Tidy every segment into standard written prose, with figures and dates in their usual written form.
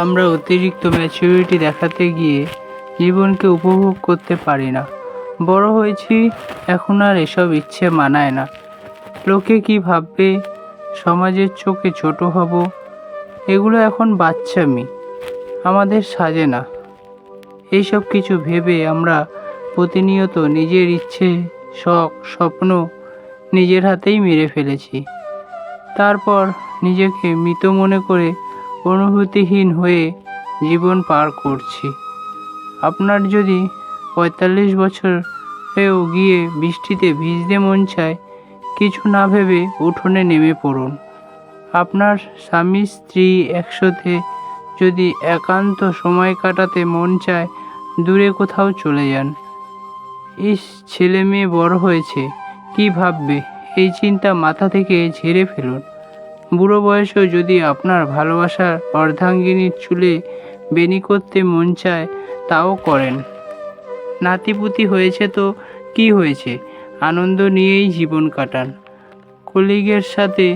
আমরা অতিরিক্ত ম্যাচুরিটি দেখাতে গিয়ে জীবনকে উপভোগ করতে পারি না। বড় হয়েছি, এখন আর এসব ইচ্ছে মানায় না। লোকে কি ভাববে, সমাজের চোখে ছোট হব, এগুলো এখন বাচ্চামি, আমাদের সাজে না। এইসব কিছু ভেবে আমরা প্রতিনিয়ত নিজের ইচ্ছে, শখ, স্বপ্ন নিজের হাতেই মেরে ফেলেছি। তারপর নিজেকে মৃত মনে করে অনুভূতিহীন হয়ে জীবন পার করছি। আপনার যদি ৪৫ বছরেও গিয়ে বৃষ্টিতে ভিজতে মন চায়, কিছু না ভেবে উঠোনে নেমে পড়ুন। আপনার স্বামী স্ত্রী একসাথে যদি একান্ত সময় কাটাতে মন চায়, দূরে কোথাও চলে যান। ইস, ছেলে মেয়ে বড় হয়েছে, কি ভাববে, এই চিন্তা মাথা থেকে ঝেড়ে ফেলুন। বুড়ো বয়সেও যদি আপনার ভালোবাসার অর্ধাঙ্গিনীর চুলে বেনি করতে মন চায়, তাও করেন। নাতিপুতি হয়েছে তো কি হয়েছে, আনন্দ নিয়েই জীবন কাটান। কলিগের সাথে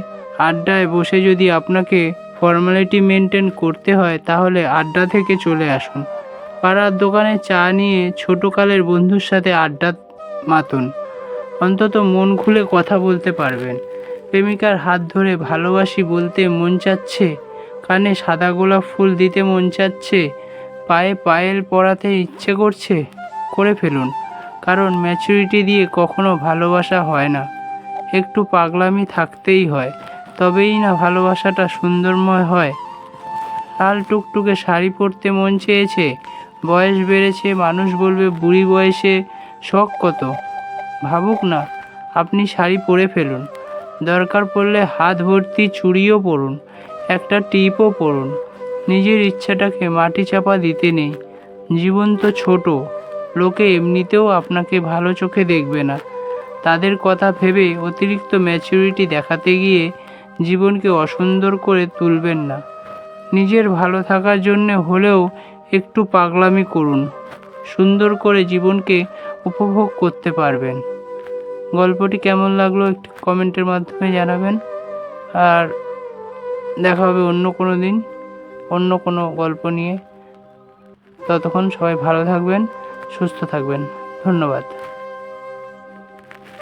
আড্ডায় বসে যদি আপনাকে ফর্মালিটি মেনটেন করতে হয়, তাহলে আড্ডা থেকে চলে আসুন। পাড়ার দোকানে চা নিয়ে ছোটকালের বন্ধুর সাথে আড্ডা মাতুন, অন্তত মন খুলে কথা বলতে পারবেন। প্রেমিকার হাত ধরে ভালোবাসি বলতে মন চাচ্ছে, কানে সাদা গোলাপ ফুল দিতে মন চাচ্ছে, পায়ে পায়েল পরাতে ইচ্ছে করছে, করে ফেলুন। কারণ ম্যাচুরিটি দিয়ে কখনো ভালোবাসা হয় না, একটু পাগলামি থাকতেই হয়, তবেই না ভালোবাসাটা সুন্দরময় হয়। লাল টুকটুকে শাড়ি পরতে মন চেয়েছে, বয়স বেড়েছে, মানুষ বলবে বুড়ি বয়সে শখ কত। ভাবুক না, আপনি শাড়ি পরে ফেলুন, দরকার পড়লে হাত ভর্তি চুড়িও পরুন, একটা টিপও পরুন। নিজের ইচ্ছাটাকে মাটি চাপা দিতে নেই। জীবন তো ছোট, লোকে এমনিতেও আপনাকে ভালো চোখে দেখবে না। তাদের কথা ভেবে অতিরিক্ত ম্যাচুরিটি দেখাতে গিয়ে জীবনকে অসুন্দর করে তুলবেন না। নিজের ভালো থাকার জন্য হলেও একটু পাগলামি করুন, সুন্দর করে জীবনকে উপভোগ করতে পারবেন। গল্পটি কেমন লাগলো একটু কমেন্টের মাধ্যমে জানাবেন। আর দেখা হবে অন্য কোনো দিন, অন্য কোনো গল্প নিয়ে। ততক্ষণ সবাই ভালো থাকবেন, সুস্থ থাকবেন। ধন্যবাদ।